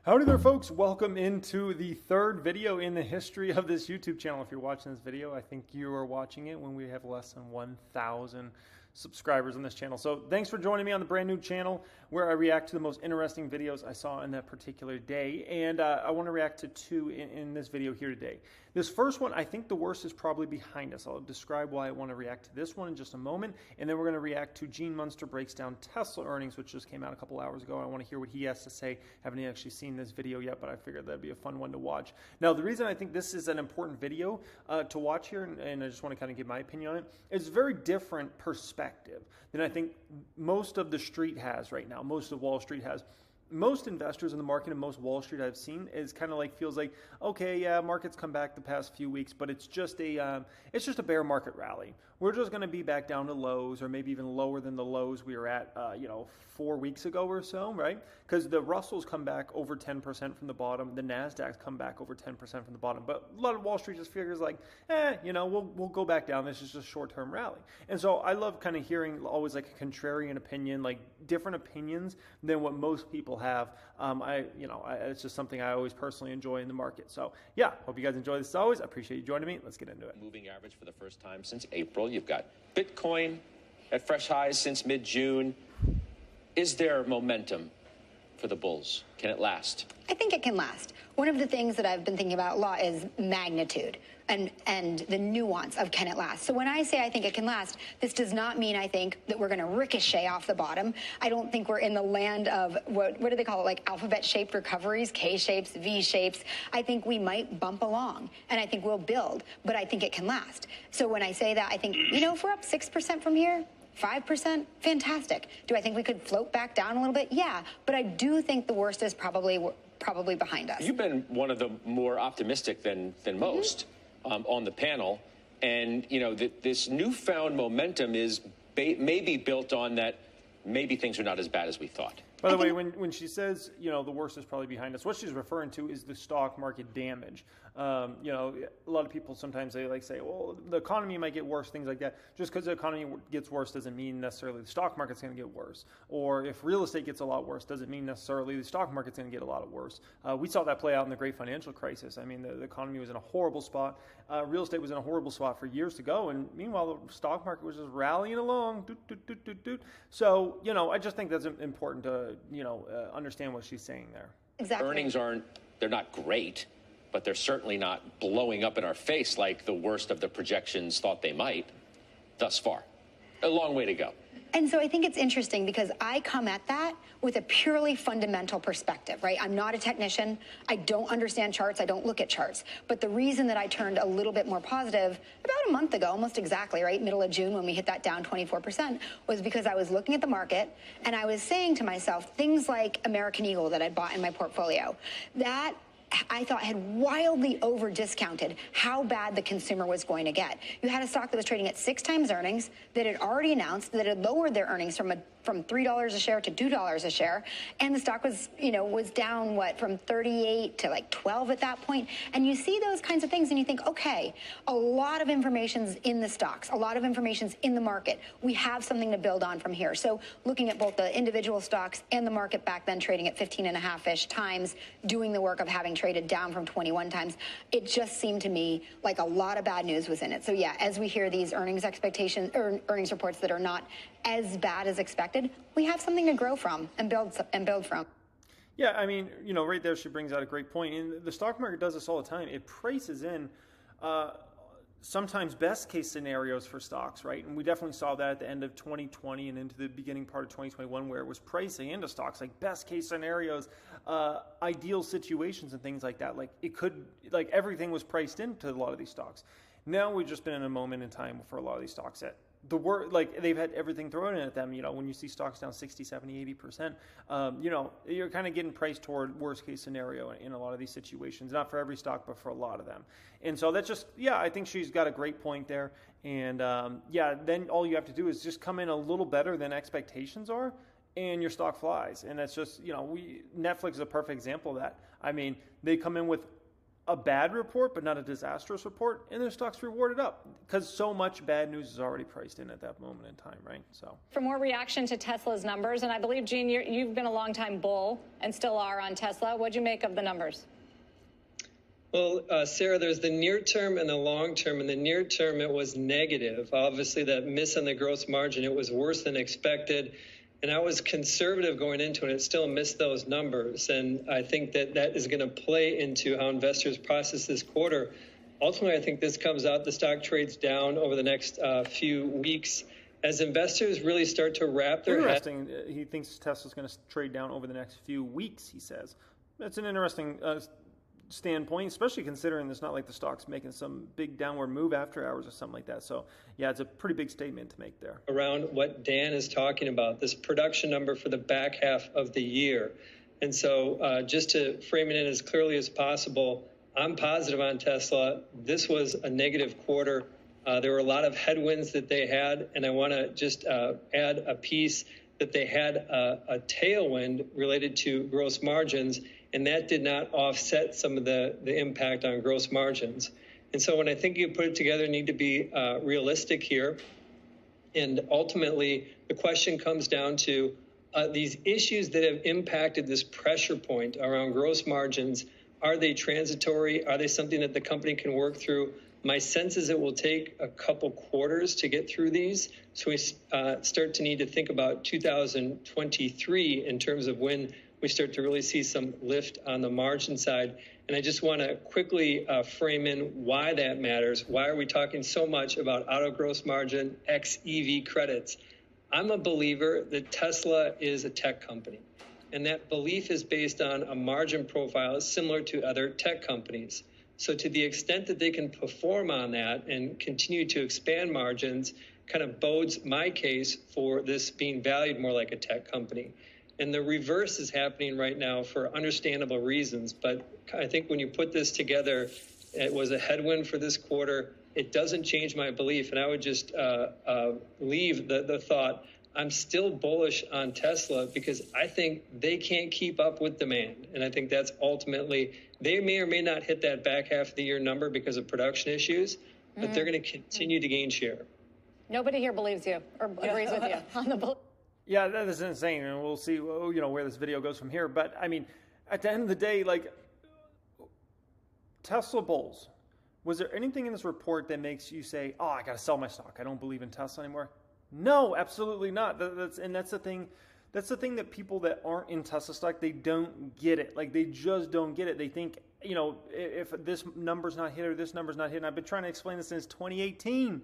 Howdy there, folks. Welcome into the third video in the history of this YouTube channel. If you're watching this video, I think you are watching it when we have less than 1,000 subscribers on this channel. So thanks for joining me on the brand new channel where I react to the most interesting videos I saw in that particular day. And I want to react to two in this video here today. This first one, I think the worst is probably behind us. I'll describe why I want to react to this one in just a moment. And then we're going to react to Gene Munster breaks down Tesla earnings, which just came out a couple hours ago. I want to hear what he has to say. Haven't actually seen this video yet, but I figured that'd be a fun one to watch. Now, the reason I think this is an important video to watch here, and I just want to kind of give my opinion on it, is a very different perspective than I think most of the street has right now, most of Wall Street has. Most investors in the market and most Wall Street I've seen is kind of like feels like, okay, yeah, markets come back the past few weeks, but it's just a bear market rally. We're just going to be back down to lows, or maybe even lower than the lows we were at, 4 weeks ago or so, right? Because the Russells come back over 10% from the bottom, the Nasdaq's come back over 10% from the bottom, but a lot of Wall Street just figures like, we'll go back down. This is just a short-term rally, and so I love kind of hearing always like a contrarian opinion, like different opinions than what most people have. It's just something I always personally enjoy in the market. So yeah, hope you guys enjoy this as always. I appreciate you joining me. Let's get into it. Moving average for the first time since April. You've got Bitcoin at fresh highs since mid-June. Is there momentum for the bulls? Can it last? I think it can last. One of the things that I've been thinking about a lot is magnitude and the nuance of can it last. So when I say I think it can last, this does not mean I think that we're going to ricochet off the bottom. I don't think we're in the land of what do they call it, like alphabet-shaped recoveries, K-shapes, V-shapes. I think we might bump along, and I think we'll build, but I think it can last. So when I say that, I think, if we're up 6% from here, 5%, fantastic. Do I think we could float back down a little bit? Yeah, but I do think the worst is probably behind us. You've been one of the more optimistic than most on the panel, and this newfound momentum is maybe built on that. Maybe things are not as bad as we thought. By the way, when she says, the worst is probably behind us, what she's referring to is the stock market damage. A lot of people sometimes they say, well, the economy might get worse, things like that. Just because the economy gets worse doesn't mean necessarily the stock market's going to get worse. Or if real estate gets a lot worse, doesn't mean necessarily the stock market's going to get a lot worse. We saw that play out in the great financial crisis. I mean, the economy was in a horrible spot. Real estate was in a horrible spot for years to go. And meanwhile, the stock market was just rallying along. So, I just think that's important to understand what she's saying there. Exactly. Earnings they're not great, but they're certainly not blowing up in our face like the worst of the projections thought they might thus far. A long way to go. And so I think it's interesting because I come at that with a purely fundamental perspective, right? I'm not a technician. I don't understand charts. I don't look at charts. But the reason that I turned a little bit more positive about a month ago, almost exactly, right, middle of June when we hit that down 24%, was because I was looking at the market and I was saying to myself things like American Eagle that I'd bought in my portfolio. That I thought had wildly over discounted how bad the consumer was going to get. You had a stock that was trading at 6 times earnings, that had already announced that it had lowered their earnings from $3 a share to $2 a share, and the stock was down from 38 to like 12 at that point. And you see those kinds of things and you think, okay, a lot of information's in the stocks, a lot of information's in the market. We have something to build on from here. So looking at both the individual stocks and the market back then trading at 15.5-ish times, doing the work of having traded down from 21 times, it just seemed to me like a lot of bad news was in it. So yeah, as we hear these earnings expectations or earnings reports that are not as bad as expected, we have something to grow from and build from. Yeah, I mean, right there she brings out a great point. And the stock market does this all the time. It prices in sometimes best case scenarios for stocks, right? And we definitely saw that at the end of 2020 and into the beginning part of 2021 where it was pricing into stocks like best case scenarios, ideal situations and things like that. Like everything was priced into a lot of these stocks. Now we've just been in a moment in time for a lot of these stocks that they've had everything thrown in at them. When you see stocks down 60, 70, 80%, you're kind of getting priced toward worst case scenario in a lot of these situations. Not for every stock, but for a lot of them. And so that's just, I think she's got a great point there. And then all you have to do is just come in a little better than expectations are, and your stock flies. And that's just, Netflix is a perfect example of that. I mean, they come in with a bad report, but not a disastrous report, and their stock's rewarded up because so much bad news is already priced in at that moment in time, right? So, for more reaction to Tesla's numbers, and I believe, Gene, you've been a longtime bull and still are on Tesla. What'd you make of the numbers? Well, Sarah, there's the near term and the long term. In the near term, it was negative. Obviously, that miss on the gross margin, it was worse than expected. And I was conservative going into it. It still missed those numbers. And I think that that is going to play into how investors process this quarter. Ultimately, I think this comes out, the stock trades down over the next few weeks as investors really start to wrap their head. interesting. He thinks Tesla's going to trade down over the next few weeks, he says. That's an interesting standpoint, especially considering it's not like the stock's making some big downward move after hours or something like that. So, yeah, it's a pretty big statement to make there. Around what Dan is talking about, this production number for the back half of the year. And so just to frame it in as clearly as possible, I'm positive on Tesla. This was a negative quarter. There were a lot of headwinds that they had, and I want to just add a piece that they had a tailwind related to gross margins, and that did not offset some of the impact on gross margins. And so when I think you put it together, need to be realistic here. And ultimately, the question comes down to these issues that have impacted this pressure point around gross margins. Are they transitory? Are they something that the company can work through? My sense is it will take a couple quarters to get through these. So we start to need to think about 2023 in terms of when we start to really see some lift on the margin side. And I just want to quickly frame in why that matters. Why are we talking so much about auto gross margin, ex EV credits? I'm a believer that Tesla is a tech company. And that belief is based on a margin profile similar to other tech companies. So to the extent that they can perform on that and continue to expand margins, kind of bodes my case for this being valued more like a tech company. And the reverse is happening right now for understandable reasons. But I think when you put this together, it was a headwind for this quarter. It doesn't change my belief. And I would just leave the thought, I'm still bullish on Tesla because I think they can't keep up with demand. And I think that's ultimately, they may or may not hit that back half of the year number because of production issues, but they're going to continue to gain share. Nobody here believes you or agrees with you on the bull. Yeah, that is insane, and we'll see, where this video goes from here. But I mean, at the end of the day, like Tesla bulls, was there anything in this report that makes you say, "Oh, I got to sell my stock. I don't believe in Tesla anymore"? No, absolutely not. That's the thing. That's the thing that people that aren't in Tesla stock, they don't get it. Like they just don't get it. They think, if this number's not hit or this number's not hit. And I've been trying to explain this since 2018.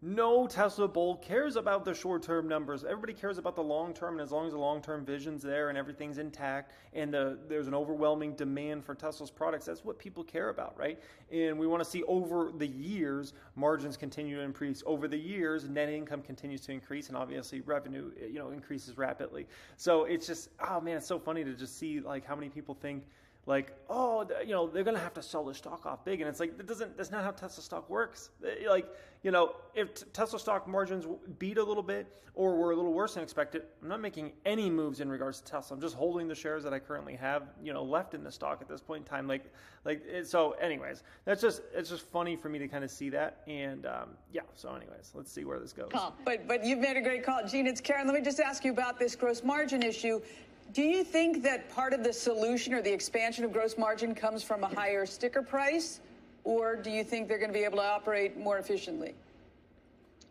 No Tesla bull cares about the short-term numbers. Everybody cares about the long-term, and as long as the long-term vision's there and everything's intact and there's an overwhelming demand for Tesla's products, that's what people care about, right? And we want to see over the years, margins continue to increase. Over the years, net income continues to increase, and obviously revenue, increases rapidly. So it's just, oh man, it's so funny to just see like how many people think like, oh, they're going to have to sell their stock off big. And it's like, that's not how Tesla stock works. Like, if Tesla stock margins beat a little bit or were a little worse than expected, I'm not making any moves in regards to Tesla. I'm just holding the shares that I currently have, left in the stock at this point in time. So anyways, it's just funny for me to kind of see that. And so anyways, let's see where this goes. But you've made a great call. Gene, it's Karen. Let me just ask you about this gross margin issue. Do you think that part of the solution or the expansion of gross margin comes from a higher sticker price, or do you think they're going to be able to operate more efficiently?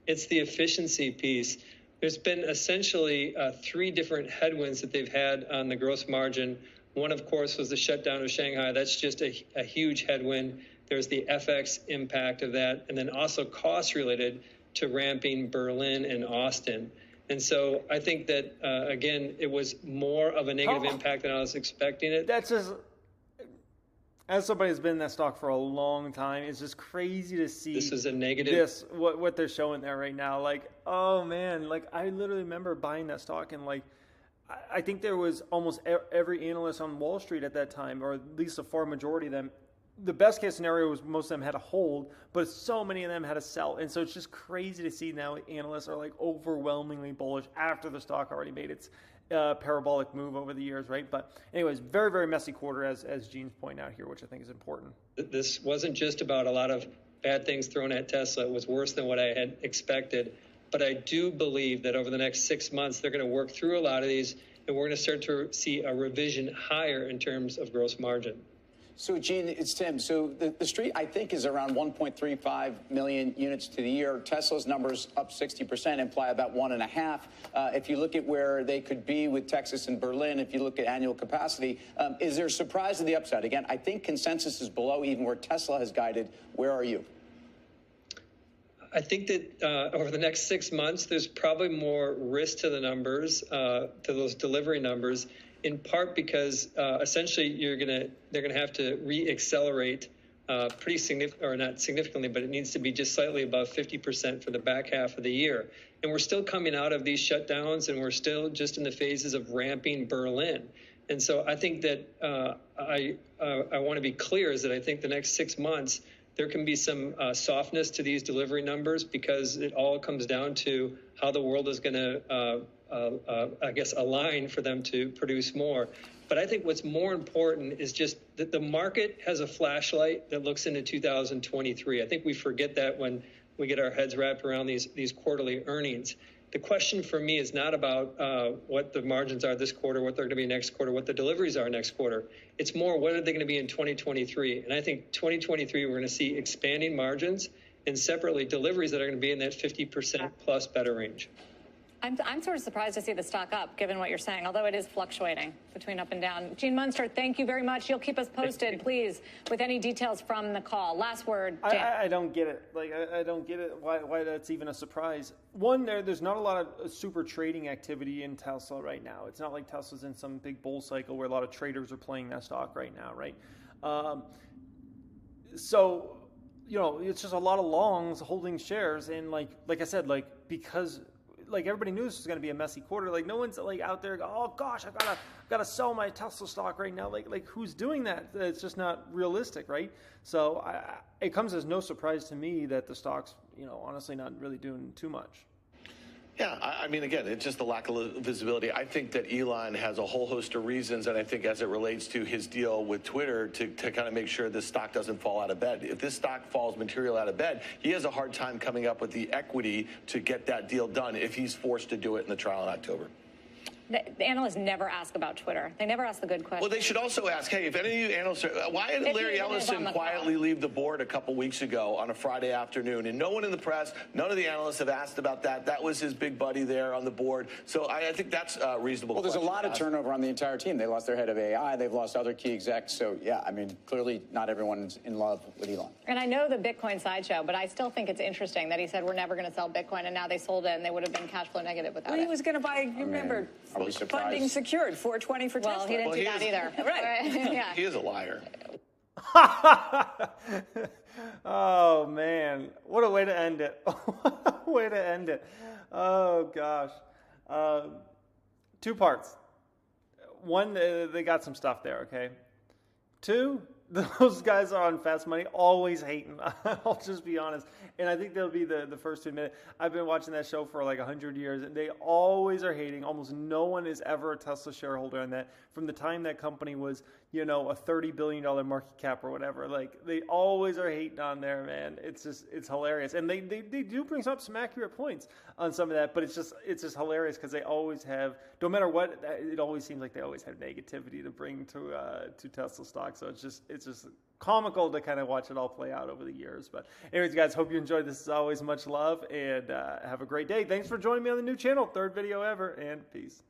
It's the efficiency piece. There's been essentially 3 different headwinds that they've had on the gross margin. One, of course, was the shutdown of Shanghai. That's just a huge headwind. There's the FX impact of that, and then also costs related to ramping Berlin and Austin. And so I think that, again, it was more of a negative impact than I was expecting it. That's just, as somebody who's been in that stock for a long time, it's just crazy to see. This is a negative. What they're showing there right now. Like, oh man, like I literally remember buying that stock and like, I think there was almost every analyst on Wall Street at that time, or at least a far majority of them. The best case scenario was most of them had a hold, but so many of them had a sell. And so it's just crazy to see now analysts are like overwhelmingly bullish after the stock already made its parabolic move over the years, right? But anyways, very, very messy quarter, as Gene's pointing out here, which I think is important. This wasn't just about a lot of bad things thrown at Tesla. It was worse than what I had expected. But I do believe that over the next 6 months, they're going to work through a lot of these, and we're going to start to see a revision higher in terms of gross margin. So, Gene, it's Tim. So the street, I think, is around 1.35 million units to the year. Tesla's numbers up 60% imply about 1.5. If you look at where they could be with Texas and Berlin, if you look at annual capacity, is there a surprise to the upside? Again, I think consensus is below even where Tesla has guided. Where are you? I think that over the next 6 months, there's probably more risk to the numbers, to those delivery numbers, in part because essentially they're gonna have to re-accelerate pretty significant, or not significantly, but it needs to be just slightly above 50% for the back half of the year. And we're still coming out of these shutdowns, and we're still just in the phases of ramping Berlin. And so I think that I want to be clear is that I think the next 6 months there can be some softness to these delivery numbers because it all comes down to how the world is going to, I guess, align for them to produce more. But I think what's more important is just that the market has a flashlight that looks into 2023. I think we forget that when we get our heads wrapped around these quarterly earnings. The question for me is not about what the margins are this quarter, what they're going to be next quarter, what the deliveries are next quarter. It's more, what are they going to be in 2023? And I think 2023, we're going to see expanding margins and separately deliveries that are going to be in that 50% plus better range. I'm sort of surprised to see the stock up, given what you're saying, although it is fluctuating between up and down. Gene Munster, thank you very much. You'll keep us posted, please, with any details from the call. Last word, Jan. I don't get it. Like, I don't get it, why that's even a surprise. One, there's not a lot of super trading activity in Tesla right now. It's not like Tesla's in some big bull cycle where a lot of traders are playing that stock right now, right? So, you know, it's just a lot of longs holding shares. And like I said, because everybody knew this was going to be a messy quarter. Like, no one's like out there, oh gosh, I gotta sell my Tesla stock right now. Like who's doing that? It's just not realistic, right? So it comes as no surprise to me that the stock's, you know, honestly not really doing too much. Yeah, I mean, again, it's just the lack of visibility. I think that Elon has a whole host of reasons, and I think as it relates to his deal with Twitter to kind of make sure this stock doesn't fall out of bed. If this stock falls material out of bed, he has a hard time coming up with the equity to get that deal done if he's forced to do it in the trial in October. The analysts never ask about Twitter. They never ask the good questions. Well, they should also ask, hey, if any of you analysts why did Larry Ellison quietly leave the board a couple weeks ago on a Friday afternoon? And no one in the press, none of the analysts have asked about that. That was his big buddy there on the board. So I think that's a reasonable Well, there's a lot of turnover on the entire team. They lost their head of AI. They've lost other key execs. So, yeah, I mean, clearly not everyone's in love with Elon. And I know the Bitcoin sideshow, but I still think it's interesting that he said we're never going to sell Bitcoin, and now they sold it, and they would have been cash flow negative without Well, it. he was going to buy, you remember, Are we surprised? funding secured, 420 for Tesla. Well, he didn't do that either. Right. Yeah. He is a liar. Oh man, what a way to end it. What a way to end it. Oh gosh. 2 parts. One, they got some stuff there, okay? 2, those guys are on fast money, always hating. I'll just be honest. And I think they'll be the first to admit it. I've been watching that show for like 100 years, and they always are hating. Almost no one is ever a Tesla shareholder on that. From the time that company was, you know, a $30 billion market cap or whatever. Like, they always are hating on there, man. It's hilarious. And they do bring up some accurate points on some of that, but it's just hilarious because they always have, no matter what, it always seems like they always have negativity to bring to Tesla stock. So it's just comical to kind of watch it all play out over the years. But anyways, guys, hope you enjoyed this. As always, much love, and have a great day. Thanks for joining me on the new channel. 3rd video ever, and peace.